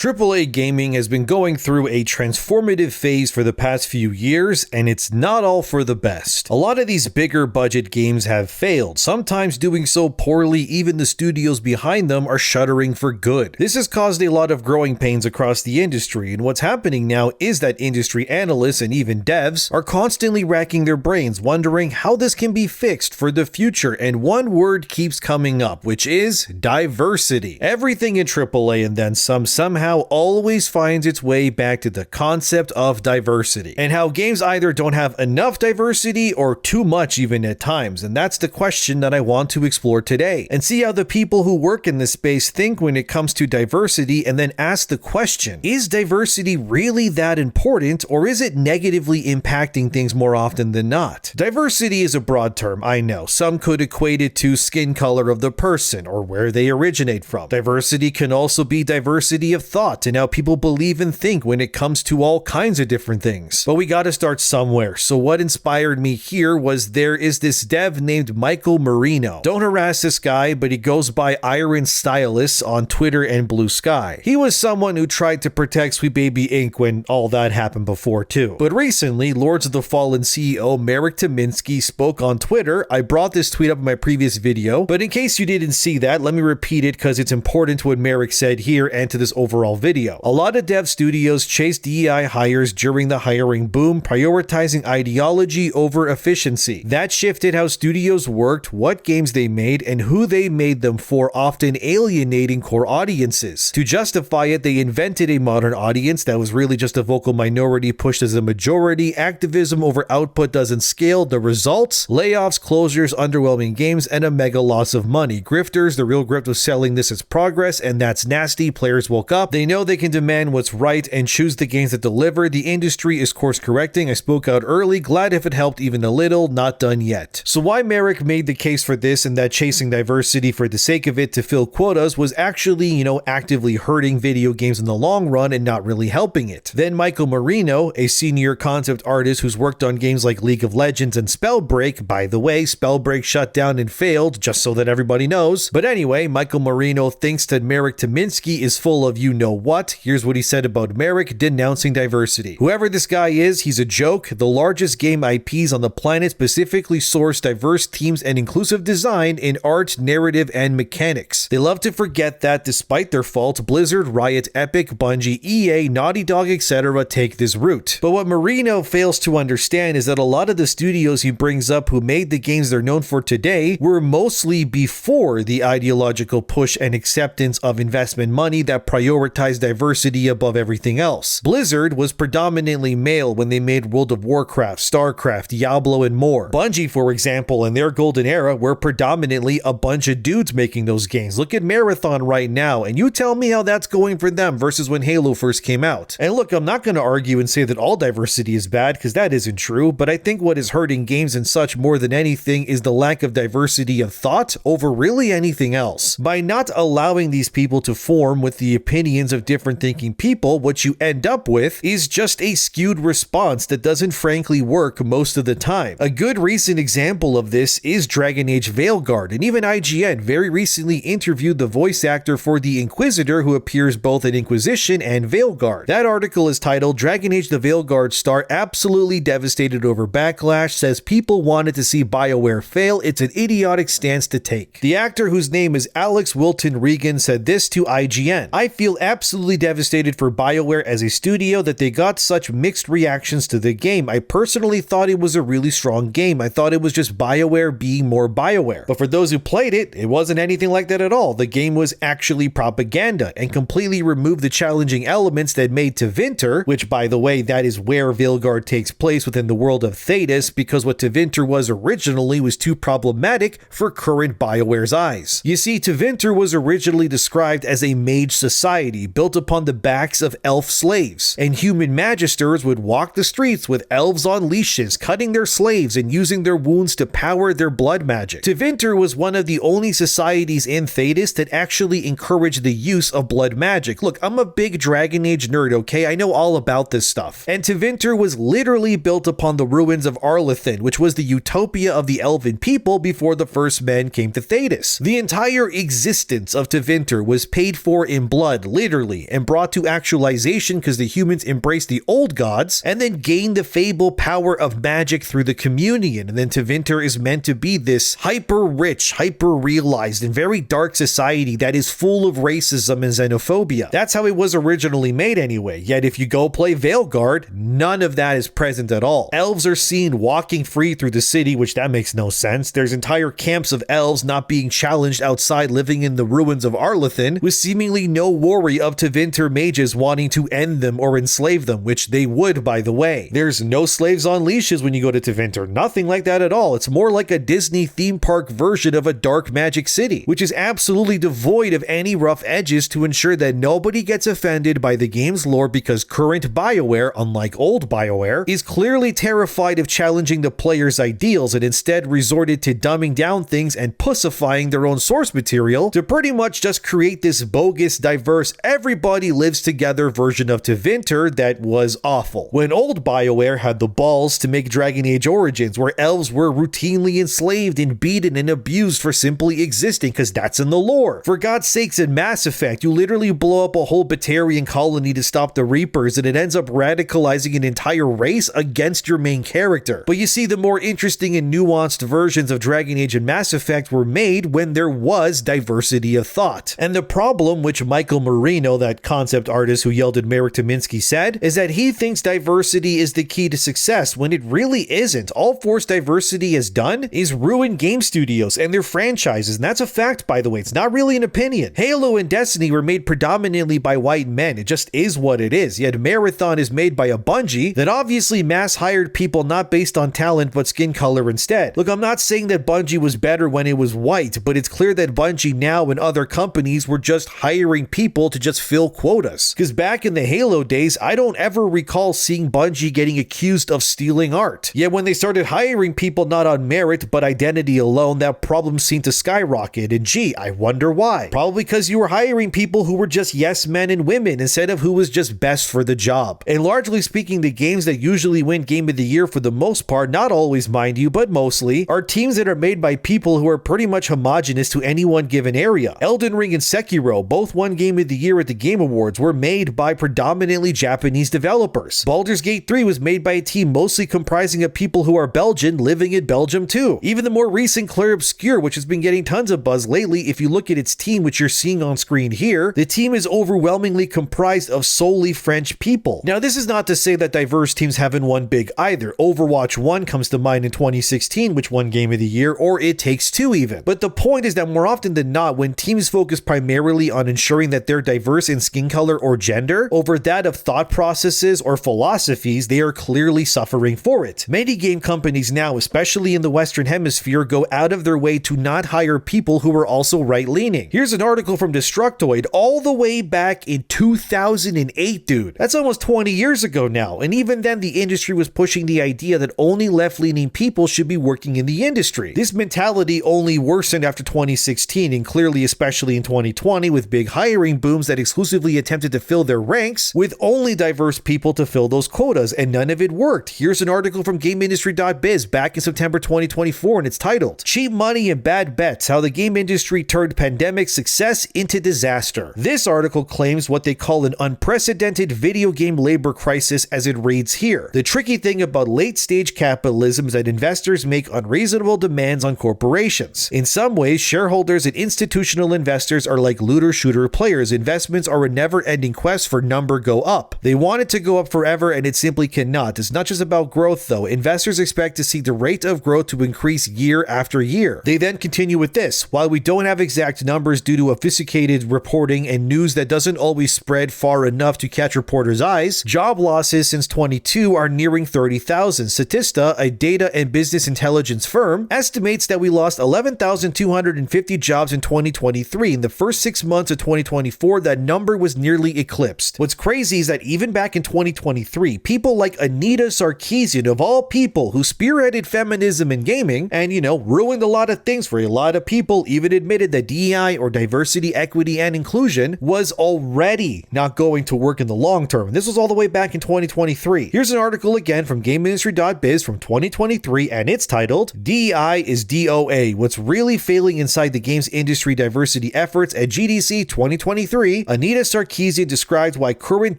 AAA gaming has been going through a transformative phase for the past few years, and it's not all for the best. A lot of these bigger budget games have failed, sometimes doing so poorly even the studios behind them are shuttering for good. This has caused a lot of growing pains across the industry, and what's happening now is that industry analysts and even devs are constantly racking their brains wondering how this can be fixed for the future, and one word keeps coming up, which is diversity. Everything in AAA and then somehow always finds its way back to the concept of diversity, and how games either don't have enough diversity or too much even at times, and that's the question that I want to explore today, and see how the people who work in this space think when it comes to diversity, and then ask the question, is diversity really that important, or is it negatively impacting things more often than not? Diversity is a broad term, I know. Some could equate it to skin color of the person or where they originate from. Diversity can also be diversity of thought and how people believe and think when it comes to all kinds of different things. But we gotta start somewhere, so what inspired me here was there is this dev named Michael Marino. Don't harass this guy, but he goes by Iron Stylus on Twitter and Blue Sky. He was someone who tried to protect Sweet Baby Inc. when all that happened before too. But recently, Lords of the Fallen CEO Marek Tymiński spoke on Twitter. I brought this tweet up in my previous video, but in case you didn't see that, let me repeat it because it's important to what Marek said here and to this overall video. A lot of dev studios chase DEI hires during the hiring boom, prioritizing ideology over efficiency. That shifted how studios worked, what games they made, and who they made them for, often alienating core audiences. To justify it, they invented a modern audience that was really just a vocal minority pushed as a majority. Activism over output doesn't scale. The results? Layoffs, closures, underwhelming games, and a mega loss of money. Grifters, the real grift was selling this as progress, and that's nasty. Players woke up. They know they can demand what's right and choose the games that deliver. The industry is course correcting. I spoke out early, glad if it helped even a little, not done yet. So why Marek made the case for this and that chasing diversity for the sake of it to fill quotas was actually, actively hurting video games in the long run and not really helping it. Then Michael Marino, a senior concept artist who's worked on games like League of Legends and Spellbreak, by the way, Spellbreak shut down and failed, just so that everybody knows. But anyway, Michael Marino thinks that Marek Tymiński is full of you-know-what. Here's what he said about Marek denouncing diversity. Whoever this guy is, he's a joke. The largest game IPs on the planet specifically source diverse teams and inclusive design in art, narrative, and mechanics. They love to forget that despite their faults, Blizzard, Riot, Epic, Bungie, EA, Naughty Dog, etc. take this route. But what Marino fails to understand is that a lot of the studios he brings up who made the games they're known for today were mostly before the ideological push and acceptance of investment money that prioritized diversity above everything else. Blizzard was predominantly male when they made World of Warcraft, StarCraft, Diablo, and more. Bungie, for example, in their golden era were predominantly a bunch of dudes making those games. Look at Marathon right now, and you tell me how that's going for them versus when Halo first came out. And look, I'm not going to argue and say that all diversity is bad, because that isn't true, but I think what is hurting games and such more than anything is the lack of diversity of thought over really anything else. By not allowing these people to form with the opinions of different thinking people, what you end up with is just a skewed response that doesn't frankly work most of the time. A good recent example of this is Dragon Age Veilgard, and even IGN very recently interviewed the voice actor for the Inquisitor who appears both in Inquisition and Veilgard. That article is titled Dragon Age the Veilgard star absolutely devastated over backlash, says people wanted to see BioWare fail, it's an idiotic stance to take. The actor, whose name is Alex Wilton Regan, said this to IGN, I feel absolutely devastated for BioWare as a studio that they got such mixed reactions to the game. I personally thought it was a really strong game. I thought it was just BioWare being more BioWare. But for those who played it, it wasn't anything like that at all. The game was actually propaganda and completely removed the challenging elements that made Tevinter, which by the way, that is where Veilgard takes place within the world of Thetis, because what Tevinter was originally was too problematic for current BioWare's eyes. You see, Tevinter was originally described as a mage society built upon the backs of elf slaves, and human magisters would walk the streets with elves on leashes, cutting their slaves and using their wounds to power their blood magic. Tevinter was one of the only societies in Thetis that actually encouraged the use of blood magic. Look, I'm a big Dragon Age nerd, okay? I know all about this stuff. And Tevinter was literally built upon the ruins of Arlethin, which was the utopia of the elven people before the first men came to Thetis. The entire existence of Tevinter was paid for in blood, literally literally, and brought to actualization because the humans embraced the old gods and then gained the fable power of magic through the communion. And then Tevinter is meant to be this hyper-rich, hyper-realized, and very dark society that is full of racism and xenophobia. That's how it was originally made anyway, yet if you go play Veilgard, none of that is present at all. Elves are seen walking free through the city, which that makes no sense. There's entire camps of elves not being challenged outside, living in the ruins of Arlathan, with seemingly no worry of Tevinter mages wanting to end them or enslave them, which they would, by the way. There's no slaves on leashes when you go to Tevinter, nothing like that at all. It's more like a Disney theme park version of a dark magic city, which is absolutely devoid of any rough edges to ensure that nobody gets offended by the game's lore, because current BioWare, unlike old BioWare, is clearly terrified of challenging the player's ideals and instead resorted to dumbing down things and pussifying their own source material to pretty much just create this bogus, diverse, everybody lives together version of Tevinter that was awful. When old BioWare had the balls to make Dragon Age Origins, where elves were routinely enslaved and beaten and abused for simply existing, because that's in the lore. For God's sakes, in Mass Effect, you literally blow up a whole Batarian colony to stop the Reapers, and it ends up radicalizing an entire race against your main character. But you see, the more interesting and nuanced versions of Dragon Age and Mass Effect were made when there was diversity of thought. And the problem, which Michael Marino, that concept artist who yelled at Marek Tymiński, said, is that he thinks diversity is the key to success, when it really isn't. All forced diversity has done is ruin game studios and their franchises, and that's a fact, by the way. It's not really an opinion. Halo and Destiny were made predominantly by white men. It just is what it is. Yet Marathon is made by a Bungie that obviously mass hired people not based on talent but skin color instead. Look, I'm not saying that Bungie was better when it was white, but it's clear that Bungie now and other companies were just hiring people to just fill quotas. Because back in the Halo days, I don't ever recall seeing Bungie getting accused of stealing art. Yet when they started hiring people not on merit but identity alone, that problem seemed to skyrocket. And gee, I wonder why. Probably because you were hiring people who were just yes men and women instead of who was just best for the job. And largely speaking, the games that usually win Game of the Year for the most part, not always mind you, but mostly, are teams that are made by people who are pretty much homogenous to any one given area. Elden Ring and Sekiro, both won Game of the Year at the Game Awards, were made by predominantly Japanese developers. Baldur's Gate 3 was made by a team mostly comprising of people who are Belgian living in Belgium too. Even the more recent Clair Obscur, which has been getting tons of buzz lately, if you look at its team, which you're seeing on screen here, the team is overwhelmingly comprised of solely French people. Now, this is not to say that diverse teams haven't won big either. Overwatch 1 comes to mind in 2016, which won Game of the Year, or It Takes Two even. But the point is that more often than not, when teams focus primarily on ensuring that they're diverse in skin color or gender, over that of thought processes or philosophies, they are clearly suffering for it. Many game companies now, especially in the Western Hemisphere, go out of their way to not hire people who are also right-leaning. Here's an article from Destructoid all the way back in 2008, dude. That's almost 20 years ago now, and even then the industry was pushing the idea that only left-leaning people should be working in the industry. This mentality only worsened after 2016, and clearly especially in 2020, with big hiring booms that exclusively attempted to fill their ranks with only diverse people to fill those quotas, and none of it worked. Here's an article from GameIndustry.biz back in September 2024, and it's titled, Cheap Money and Bad Bets, How the Game Industry Turned Pandemic Success into Disaster. This article claims what they call an unprecedented video game labor crisis, as it reads here. The tricky thing about late-stage capitalism is that investors make unreasonable demands on corporations. In some ways, shareholders and institutional investors are like looter-shooter players. Investments are a never-ending quest for number go up. They want it to go up forever, and it simply cannot. It's not just about growth, though. Investors expect to see the rate of growth to increase year after year. They then continue with this. While we don't have exact numbers due to sophisticated reporting and news that doesn't always spread far enough to catch reporters' eyes, job losses since 22 are nearing 30,000. Statista, a data and business intelligence firm, estimates that we lost 11,250 jobs in 2023. In the first 6 months of 2024, that number was nearly eclipsed. What's crazy is that even back in 2023, people like Anita Sarkeesian, of all people, who spearheaded feminism in gaming and, ruined a lot of things for a lot of people, even admitted that DEI, or diversity, equity, and inclusion, was already not going to work in the long term. And this was all the way back in 2023. Here's an article again from GameIndustry.biz from 2023, and it's titled, DEI is DOA, What's Really Failing Inside the Games Industry Diversity Efforts at GDC 2023, Additionally, Anita Sarkeesian described why current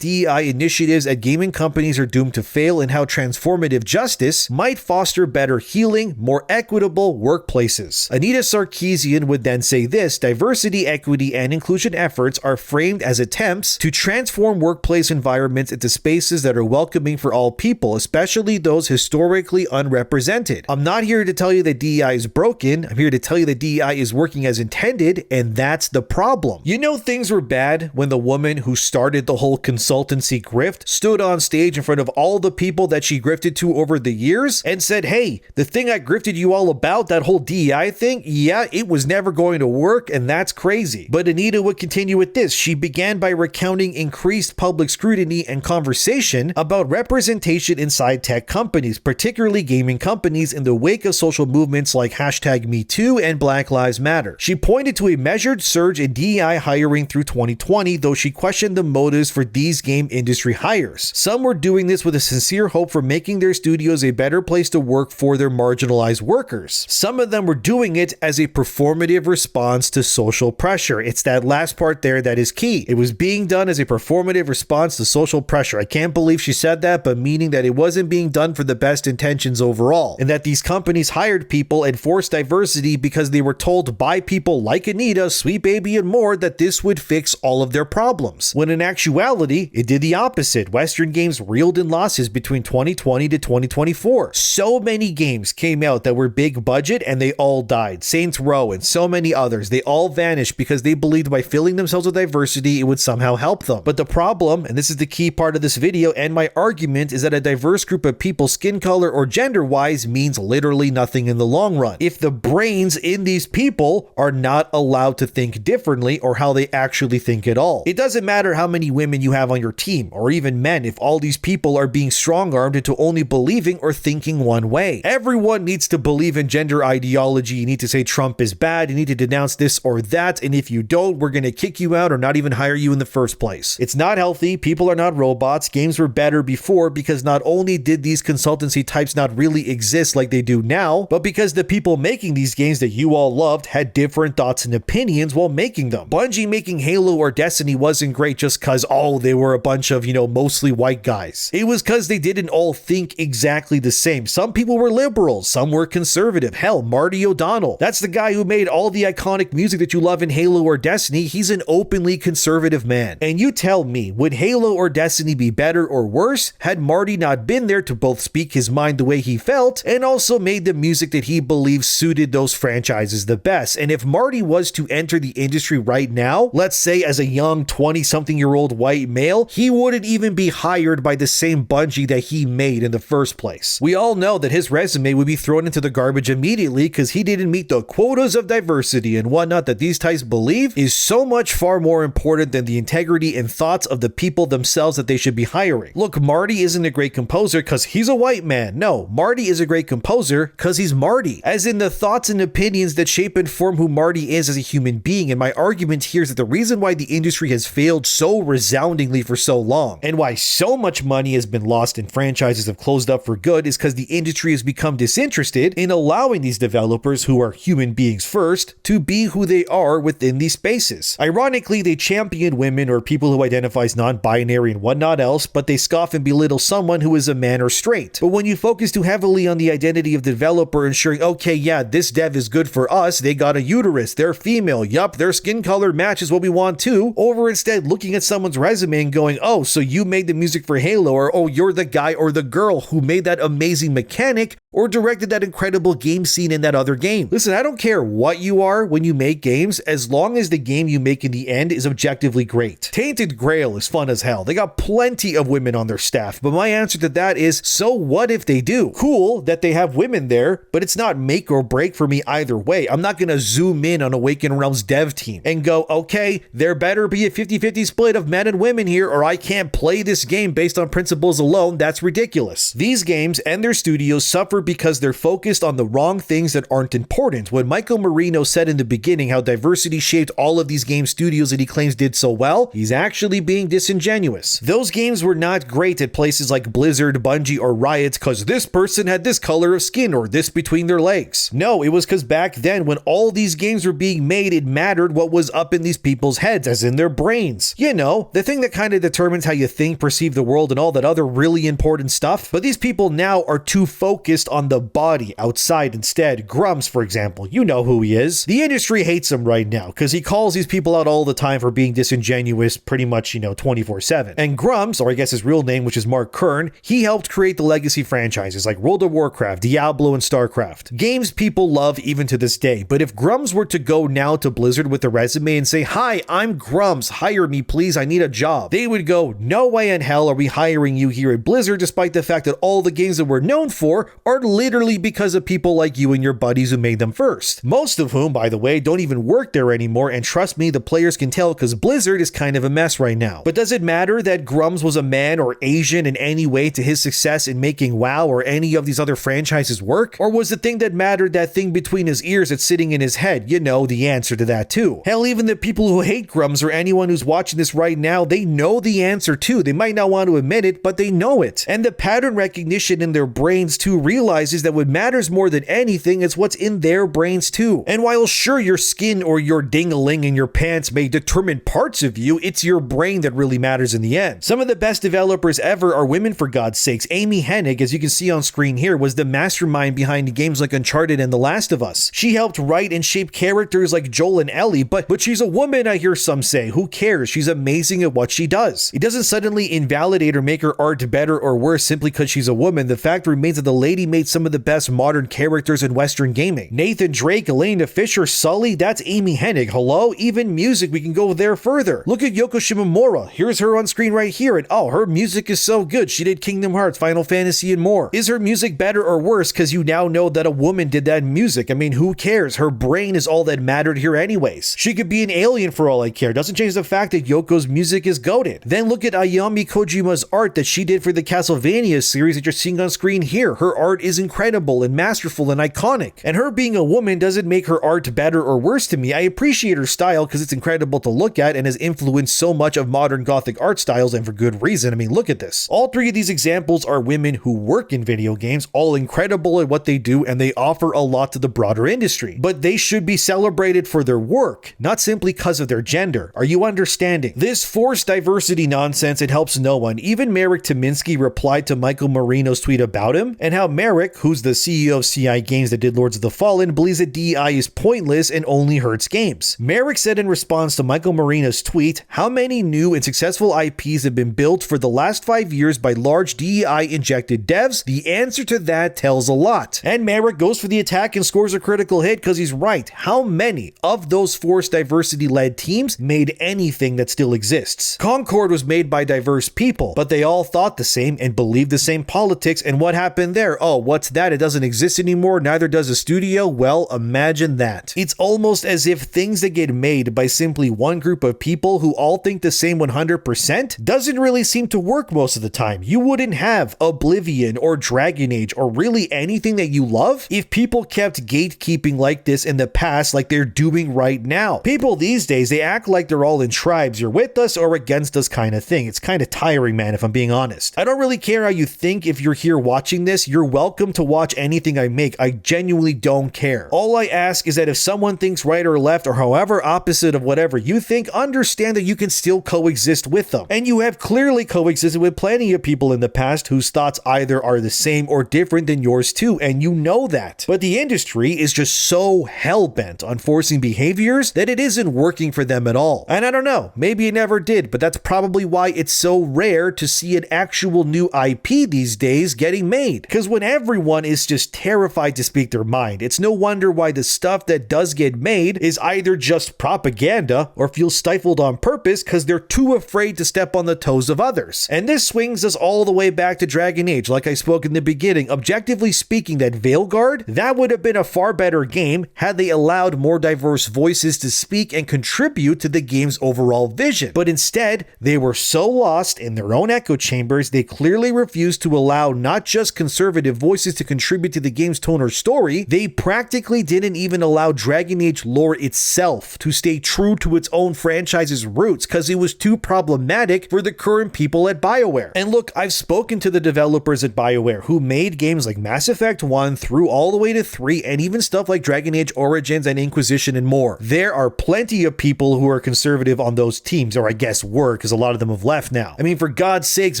DEI initiatives at gaming companies are doomed to fail and how transformative justice might foster better healing, more equitable workplaces. Anita Sarkeesian would then say this: diversity, equity, and inclusion efforts are framed as attempts to transform workplace environments into spaces that are welcoming for all people, especially those historically unrepresented. I'm not here to tell you that DEI is broken. I'm here to tell you that DEI is working as intended, and that's the problem. You know, things were bad when the woman who started the whole consultancy grift stood on stage in front of all the people that she grifted to over the years and said, hey, the thing I grifted you all about, that whole DEI thing, yeah, it was never going to work, and that's crazy. But Anita would continue with this. She began by recounting increased public scrutiny and conversation about representation inside tech companies, particularly gaming companies, in the wake of social movements like #MeToo and Black Lives Matter. She pointed to a measured surge in DEI hiring through 2020, though she questioned the motives for these game industry hires. Some were doing this with a sincere hope for making their studios a better place to work for their marginalized workers. Some of them were doing it as a performative response to social pressure. It's that last part there that is key. It was being done as a performative response to social pressure. I can't believe she said that, but meaning that it wasn't being done for the best intentions overall, and that these companies hired people and forced diversity because they were told by people like Anita, Sweet Baby, and more that this would fix all of their problems, when in actuality, it did the opposite. Western games reeled in losses between 2020 to 2024. So many games came out that were big budget and they all died. Saints Row and so many others, they all vanished because they believed by filling themselves with diversity, it would somehow help them. But the problem, and this is the key part of this video and my argument, is that a diverse group of people, skin color or gender-wise, means literally nothing in the long run if the brains in these people are not allowed to think differently or how they actually think at all. It doesn't matter how many women you have on your team, or even men, if all these people are being strong-armed into only believing or thinking one way. Everyone needs to believe in gender ideology. You need to say Trump is bad, you need to denounce this or that, and if you don't, we're going to kick you out or not even hire you in the first place. It's not healthy. People are not robots. Games were better before because not only did these consultancy types not really exist like they do now, but because the people making these games that you all loved had different thoughts and opinions while making them. Bungie making Halo or Destiny wasn't great just cause, oh, they were a bunch of, mostly white guys. It was cause they didn't all think exactly the same. Some people were liberals, some were conservative. Hell, Marty O'Donnell, that's the guy who made all the iconic music that you love in Halo or Destiny. He's an openly conservative man. And you tell me, would Halo or Destiny be better or worse had Marty not been there to both speak his mind the way he felt and also made the music that he believes suited those franchises the best? And if Marty was to enter the industry right now, let's say as a young 20-something-year-old white male, he wouldn't even be hired by the same Bungie that he made in the first place. We all know that his resume would be thrown into the garbage immediately because he didn't meet the quotas of diversity and whatnot that these types believe is so much far more important than the integrity and thoughts of the people themselves that they should be hiring. Look, Marty isn't a great composer because he's a white man. No, Marty is a great composer because he's Marty, as in the thoughts and opinions that shape and form who Marty is as a human being. And my argument here is that the reason why the industry has failed so resoundingly for so long and why so much money has been lost and franchises have closed up for good is because the industry has become disinterested in allowing these developers, who are human beings first, to be who they are within these spaces. Ironically, they champion women or people who identify as non-binary and whatnot else, but they scoff and belittle someone who is a man or straight. But when you focus too heavily on the identity of the developer, ensuring, okay, yeah, this dev is good for us, they got a uterus, they're female, yup, their skin color matches what we want too, over instead looking at someone's resume and going, oh, so you made the music for Halo, or oh, you're the guy or the girl who made that amazing mechanic or directed that incredible game scene in that other game. Listen, I don't care what you are when you make games, as long as the game you make in the end is objectively great. Tainted Grail is fun as hell. They got plenty of women on their staff, but my answer to that is, so what if they do? Cool that they have women there, but it's not make or break for me either way. I'm not gonna zoom in on Awakened Realms dev team and go, okay, there better be a 50-50 split of men and women here, or I can't play this game based on principles alone. That's ridiculous. These games and their studios suffer because they're focused on the wrong things that aren't important. When Michael Marino said in the beginning how diversity shaped all of these game studios that he claims did so well, he's actually being disingenuous. Those games were not great at places like Blizzard, Bungie, or Riot because this person had this color of skin or this between their legs. No, it was because back then when all these games were being made, it mattered what was up in these people's heads, as in their brains. You know, the thing that kind of determines how you think, perceive the world, and all that other really important stuff. But these people now are too focused on the body outside instead. Grumps, for example, you know who he is. The industry hates him right now because he calls these people out all the time for being disingenuous pretty much, 24/7. And Grumps, or I guess his real name, which is Mark Kern, he helped create the legacy franchises like World of Warcraft, Diablo, and StarCraft. Games people love even to this day. But if Grumps were to go now to Blizzard with a resume and say, "Hi, I'm Grumps, hire me please, I need a job," they would go, "No way in hell are we hiring you here at Blizzard," despite the fact that all the games that we're known for are literally because of people like you and your buddies who made them first. Most of whom, by the way, don't even work there anymore, and trust me, the players can tell because Blizzard is kind of a mess right now. But does it matter that Grumps was a man or Asian in any way to his success in making WoW or any of these other franchises work? Or was the thing that mattered that thing between his ears that's sitting in his head? You know the answer to that too. Hell, even the people who hate Grumps or anyone who's watching this right now, they know the answer too. They might not want to admit it, but they know it. And the pattern recognition in their brains too realizes that what matters more than anything is what's in their brains too. And while sure your skin or your ding-a-ling in your pants may determine parts of you, it's your brain that really matters in the end. Some of the best developers ever are women, for God's sakes. Amy Hennig, as you can see on screen here, was the mastermind behind games like Uncharted and The Last of Us. She helped write and shape characters like Joel and Ellie, but she's a woman, I hear some say. Who cares? She's amazing at what she does. It doesn't suddenly invalidate or make her art better or worse simply because she's a woman. The fact remains that the lady made some of the best modern characters in Western gaming. Nathan Drake, Elena Fisher, Sully, that's Amy Hennig. Hello? Even music, we can go there further. Look at Yoko Shimomura. Here's her on screen right here, and oh, her music is so good. She did Kingdom Hearts, Final Fantasy, and more. Is her music better or worse because you now know that a woman did that music? I mean, who cares? Her brain is all that mattered here anyways. She could be an alien for all I care. Doesn't change the fact that Yoko's music is goated. Then look at Ayami Kojima's art that she did for the Castlevania series that you're seeing on screen here. Her art is incredible and masterful and iconic. And her being a woman doesn't make her art better or worse to me. I appreciate her style because it's incredible to look at and has influenced so much of modern gothic art styles, and for good reason. I mean, look at this. All three of these examples are women who work in video games, all incredible at what they do, and they offer a lot to the broader industry. But they should be celebrated for their work, not simply because of their gender. Are you understanding? This forced diversity nonsense, it helps no one. Even Merrick Tominsky replied to Michael Marino's tweet about him, and how Merrick, who's the CEO of CI Games that did Lords of the Fallen, believes that DEI is pointless and only hurts games. Merrick said in response to Michael Marino's tweet, "How many new and successful IPs have been built for the last 5 years by large DEI-injected devs? The answer to that tells a lot." And Merrick goes for the attack and scores a critical hit because he's right. How many of those forced diversity-led teams made anything that still exists? Concord was made by diverse people, but they all thought the same and believed the same politics, and what happened there? Oh, what's that? It doesn't exist anymore, neither does a studio? Well, imagine that. It's almost as if things that get made by simply one group of people who all think the same 100% doesn't really seem to work most of the time. You wouldn't have Oblivion or Dragon Age or really anything that you love if people kept gatekeeping like this in the past, like they're doing right now. People these days, they act like they're all in tribes. You're with us or against us kind of thing. It's kind of tiring, man, if I'm being honest. I don't really care how you think if you're here watching this. You're welcome to watch anything I make. I genuinely don't care. All I ask is that if someone thinks right or left or however opposite of whatever you think, understand that you can still coexist with them. And you have clearly coexisted with plenty of people in the past whose thoughts either are the same or different than yours too, and you know that. But the industry is just so hell-bent on forcing behaviors that it isn't working for them at all. And I don't know, maybe it never did, but that's probably why it's so rare to see an actual new IP these days getting made. Because when everyone is just terrified to speak their mind, it's no wonder why the stuff that does get made is either just propaganda or feels stifled on purpose because they're too afraid to step on the toes of others. And this swings us all the way back to Dragon Age. Like I spoke in the beginning, objectively speaking, that Veilgard, that would have been a far better game had they allowed more diverse voices to speak and contribute to the game's overall vision. But instead, they were so lost in their own echo chambers, they clearly refused to allow not just conservative voices voices to contribute to the game's tone or story, they practically didn't even allow Dragon Age lore itself to stay true to its own franchise's roots because it was too problematic for the current people at BioWare. And look, I've spoken to the developers at BioWare who made games like Mass Effect 1 through all the way to 3 and even stuff like Dragon Age Origins and Inquisition and more. There are plenty of people who are conservative on those teams, or I guess were, because a lot of them have left now. I mean, for God's sakes,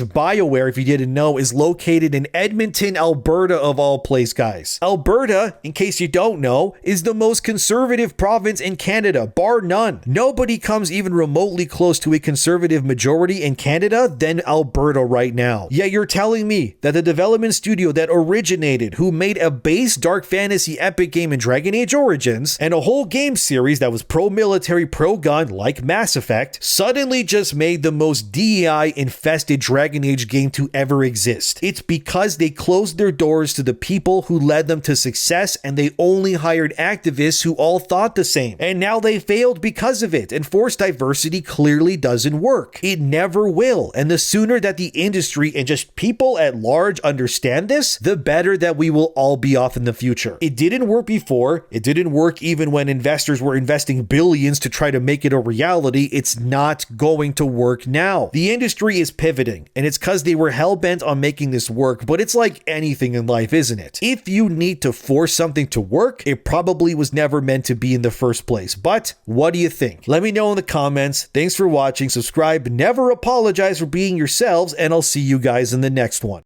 BioWare, if you didn't know, is located in Edmonton, Alberta of all place, guys. Alberta, in case you don't know, is the most conservative province in Canada, bar none. Nobody comes even remotely close to a conservative majority in Canada than Alberta right now. Yeah, you're telling me that the development studio that originated, who made a base dark fantasy epic game in Dragon Age Origins, and a whole game series that was pro-military, pro-gun like Mass Effect, suddenly just made the most DEI-infested Dragon Age game to ever exist. It's because they closed their doors to the people who led them to success, and they only hired activists who all thought the same. And now they failed because of it, and forced diversity clearly doesn't work. It never will, and the sooner that the industry and just people at large understand this, the better that we will all be off in the future. It didn't work before, it didn't work even when investors were investing billions to try to make it a reality. It's not going to work now. The industry is pivoting, and it's because they were hell-bent on making this work, but it's like anything in life, isn't it? If you need to force something to work, it probably was never meant to be in the first place. But what do you think? Let me know in the comments. Thanks for watching, subscribe, never apologize for being yourselves, and I'll see you guys in the next one.